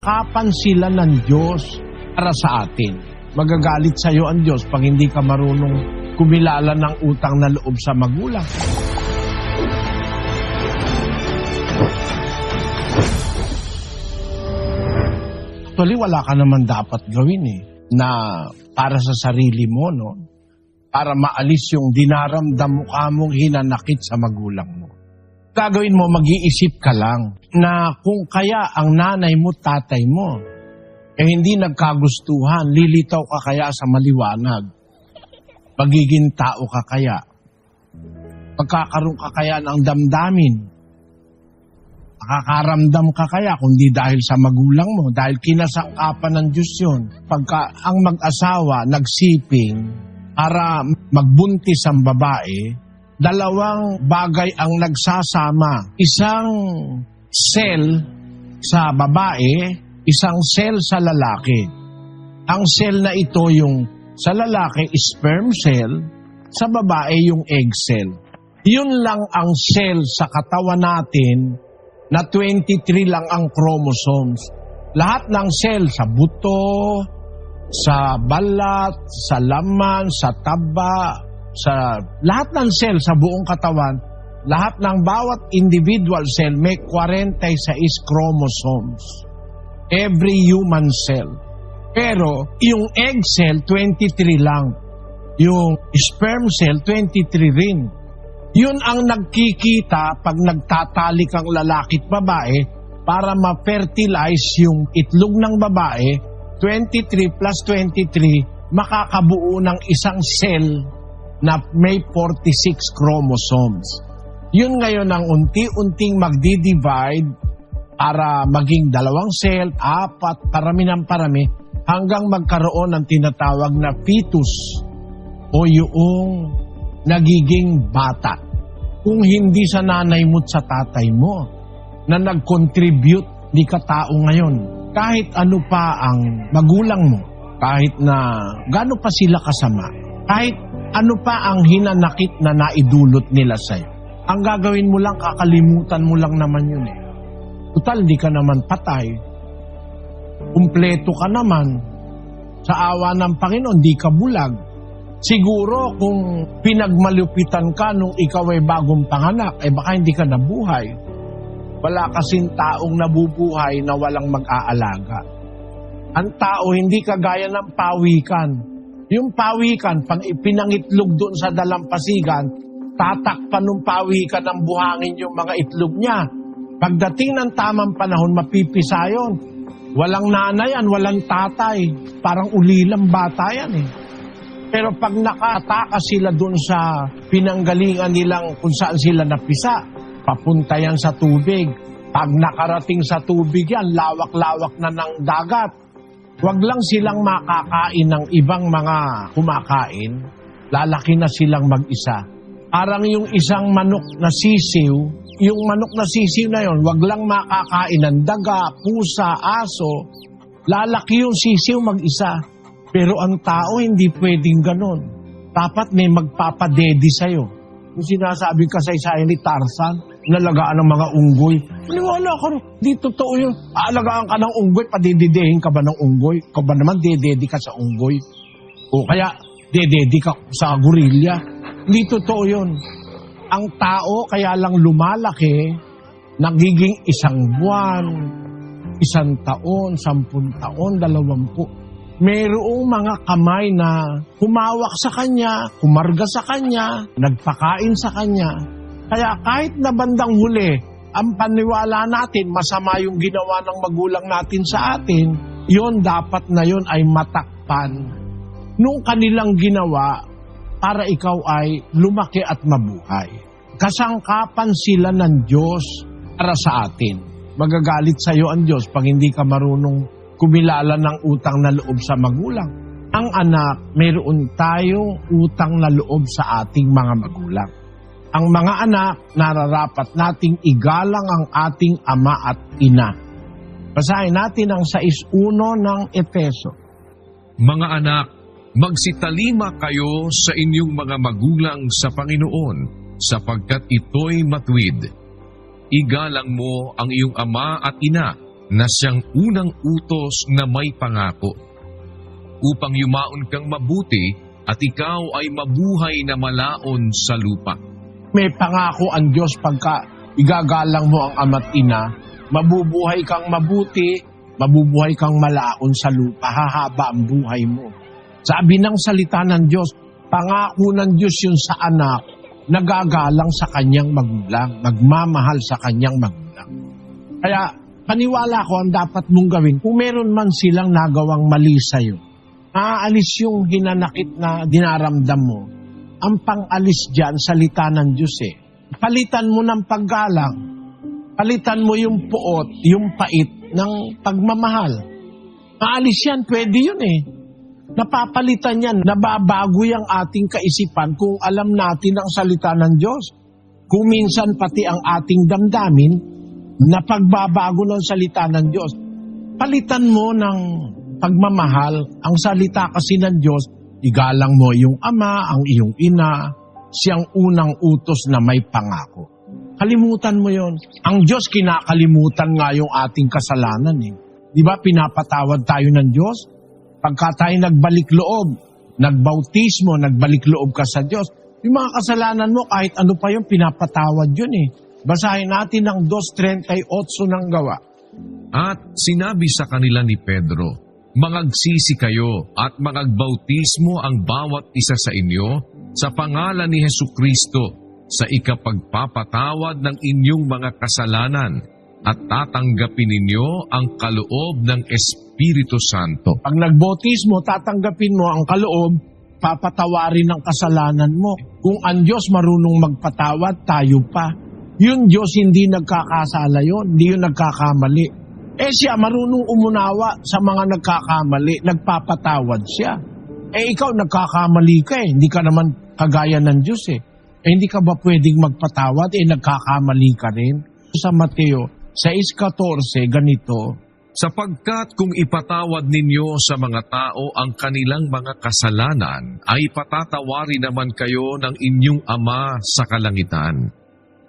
Kasangkapan sila ng Diyos para sa atin. Magagalit sa iyo ang Diyos pag hindi ka marunong kumilala ng utang na loob sa magulang. Actually, wala ka naman dapat gawin na para sa sarili mo, no? Para maalis yung dinaramdam mo kamong hinanakit sa magulang mo. Gagawin mo, mag-iisip ka lang na kung kaya ang nanay mo, tatay mo, hindi nagkagustuhan, lilitaw ka kaya sa maliwanag? Magiging tao ka kaya? Pagkakaroon ka kaya ng damdamin? Nakakaramdam ka kaya kundi dahil sa magulang mo, dahil kinasangkapan ng Diyos yun. Pagka ang mag-asawa nagsiping para magbuntis ang babae, dalawang bagay ang nagsasama. Isang cell sa babae, isang cell sa lalaki. Ang cell na ito yung sa lalaki, sperm cell, sa babae yung egg cell. Yun lang ang cell sa katawan natin na 23 lang ang chromosomes. Lahat ng cell sa buto, sa balat, sa laman, sa taba, sa lahat ng cell sa buong katawan, lahat ng bawat individual cell may 46 chromosomes. Every human cell. Pero yung egg cell, 23 lang. Yung sperm cell, 23 rin. Yun ang nagkikita pag nagtatalik ang lalaki at babae para ma-fertilize yung itlog ng babae, 23 plus 23, makakabuo ng isang cell na may 46 chromosomes. Yun ngayon ang unti-unting magdi-divide para maging 2 cell, 4, parami ng parami, hanggang magkaroon ng tinatawag na fetus o yung nagiging bata. Kung hindi sa nanay mo at sa tatay mo na nag-contribute, di ka tao ngayon. Kahit ano pa ang magulang mo, kahit na gaano pa sila kasama, kahit ano pa ang hinanakit na naidulot nila sa'yo. Ang gagawin mo lang, kakalimutan mo lang naman yun Total, di ka naman patay. Kumpleto ka naman. Sa awa ng Panginoon, di ka bulag. Siguro kung pinagmalupitan ka nung ikaw ay bagong panganak, baka hindi ka nabuhay. Wala kasing taong nabubuhay na walang mag-aalaga. Ang tao hindi kagaya ng pawikan. Yung pawikan, pag ipinangitlog doon sa dalampasigan, tatakpan ng pawikan ng buhangin yung mga itlog niya. Pagdating ng tamang panahon, mapipisa yun. Walang nanay yan, walang tatay. Parang ulilang bata yan Pero pag nakataka sila doon sa pinanggalingan nilang kung saan sila napisa, papunta yan sa tubig. Pag nakarating sa tubig yan, lawak-lawak na ng dagat. Huwag lang silang makakain ng ibang mga kumakain, lalaki na silang mag-isa. Parang yung isang manok na sisiw, yung manok na sisiw na yon, huwag lang makakain ng daga, pusa, aso, lalaki yung sisiw mag-isa. Pero ang tao hindi pwedeng ganon. Dapat may magpapadedi sa'yo. Yung sinasabing kasaysayan ni Tarzan, nalagaan ng mga unggoy. Maniwala ka rin, di totoo yun. Aalagaan ka ng unggoy, padididehin ka ba ng unggoy? Ka ba naman dededi ka sa unggoy? O kaya dededi ka sa gorilla? Hindi totoo yun. Ang tao kaya lang lumalaki, nagiging 1 buwan, 1 taon, 10 taon, 20. Mayroong mga kamay na humawak sa kanya, kumarga sa kanya, nagpakain sa kanya. Kaya kahit na bandang huli, ang paniwala natin, masama yung ginawa ng magulang natin sa atin, yon dapat na yon ay matakpan nung kanilang ginawa para ikaw ay lumaki at mabuhay. Kasangkapan sila ng Diyos para sa atin. Magagalit sa iyo ang Diyos pag hindi ka marunong kumilala ng utang na loob sa magulang. Ang anak, mayroon tayong utang na loob sa ating mga magulang. Ang mga anak, nararapat nating igalang ang ating ama at ina. Basahin natin ang 6:1 ng Efeso. Mga anak, magsitalima kayo sa inyong mga magulang sa Panginoon, sapagkat ito'y matuwid. Igalang mo ang iyong ama at ina, na siyang unang utos na may pangako, upang yumaon kang mabuti at ikaw ay mabuhay na malaon sa lupa. May pangako ang Diyos pagka igagalang mo ang ama't ina, mabubuhay kang mabuti, mabubuhay kang malaon sa lupa, hahaba ang buhay mo. Sabi ng salita ng Diyos, pangako ng Diyos yun sa anak, nagagalang sa kanyang magulang, magmamahal sa kanyang magulang. Kaya paniwala ko ang dapat mong gawin, kung meron man silang nagawang mali sa'yo, aalis yung hinanakit na dinaramdam mo. Ang pang-alis dyan, salita ng Diyos eh. Palitan mo ng paggalang. Palitan mo yung puot, yung pait ng pagmamahal. Aalis yan, pwede yun eh. Napapalitan yan, nababago yung ating kaisipan kung alam natin ang salita ng Diyos. Kung minsan pati ang ating damdamin, napagbabago ng salita ng Diyos. Palitan mo ng pagmamahal, ang salita kasi ng Diyos, igalang mo yung ama, ang iyong ina, siyang unang utos na may pangako. Kalimutan mo yon. Ang Diyos kinakalimutan nga yung ating kasalanan eh. Di ba pinapatawad tayo ng Diyos? Pagka tayo nagbalik loob, nagbautismo, nagbalik loob ka sa Diyos, yung mga kasalanan mo kahit ano pa yung pinapatawad yun eh. Basahin natin ang 2:38 ng gawa. At sinabi sa kanila ni Pedro, "Mangagsisi kayo at mangagbautismo ang bawat isa sa inyo sa pangalan ni Hesukristo sa ikapagpapatawad ng inyong mga kasalanan at tatanggapin ninyo ang kaloob ng Espiritu Santo." Pag nagbautismo, tatanggapin mo ang kaloob, papatawarin ang kasalanan mo. Kung ang Diyos marunong magpatawad, tayo pa. Yung Diyos hindi nagkakasala yun, hindi yun nagkakamali. Siya marunong umunawa sa mga nagkakamali, nagpapatawad siya. Ikaw nagkakamali ka hindi ka naman kagaya ng Diyos hindi ka ba pwedeng magpatawad? Nagkakamali ka rin. Sa Mateo 6:14, ganito, "Sapagkat kung ipatawad ninyo sa mga tao ang kanilang mga kasalanan, ay patatawarin naman kayo ng inyong Ama sa kalangitan.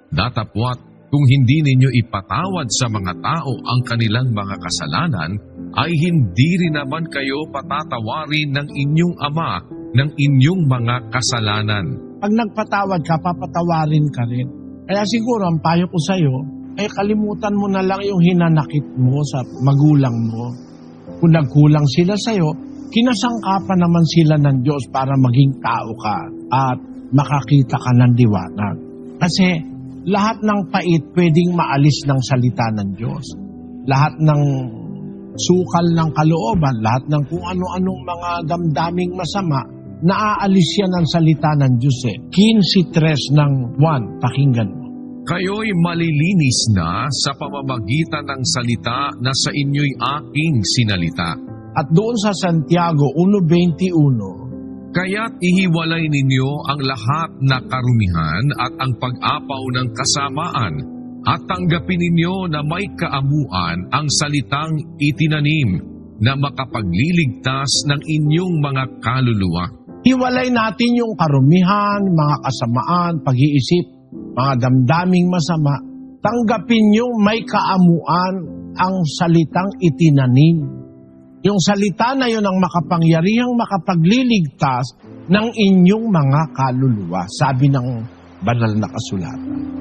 Datapwat, kung hindi ninyo ipatawad sa mga tao ang kanilang mga kasalanan, ay hindi rin naman kayo patatawarin ng inyong Ama ng inyong mga kasalanan." Pag nagpatawad ka, papatawarin ka rin. Kaya siguro, ang payo ko sa'yo, kalimutan mo na lang yung hinanakit mo sa magulang mo. Kung nagkulang sila sa'yo, kinasangkapan naman sila ng Diyos para maging tao ka at makakita ka ng liwanag. Kasi lahat ng pait pwedeng maalis ng salita ng Diyos. Lahat ng sukal ng kalooban, lahat ng kung ano-anong mga damdaming masama, naaalis yan ng salita ng Diyos 15:3 ng 1, pakinggan mo. "Kayo'y malilinis na sa pamamagitan ng salita na sa inyo'y aking sinalita." At doon sa Santiago 1:21, "Kaya't ihiwalay ninyo ang lahat na karumihan at ang pag-apaw ng kasamaan at tanggapin ninyo na may kaamuan ang salitang itinanim na makapagliligtas ng inyong mga kaluluwa." Hiwalay natin yung karumihan, mga kasamaan, pag-iisip, mga damdaming masama. Tanggapin yung may kaamuan ang salitang itinanim. Yung salita na yun ang makapangyarihang makapagliligtas ng inyong mga kaluluwa, sabi ng banal na kasulatan.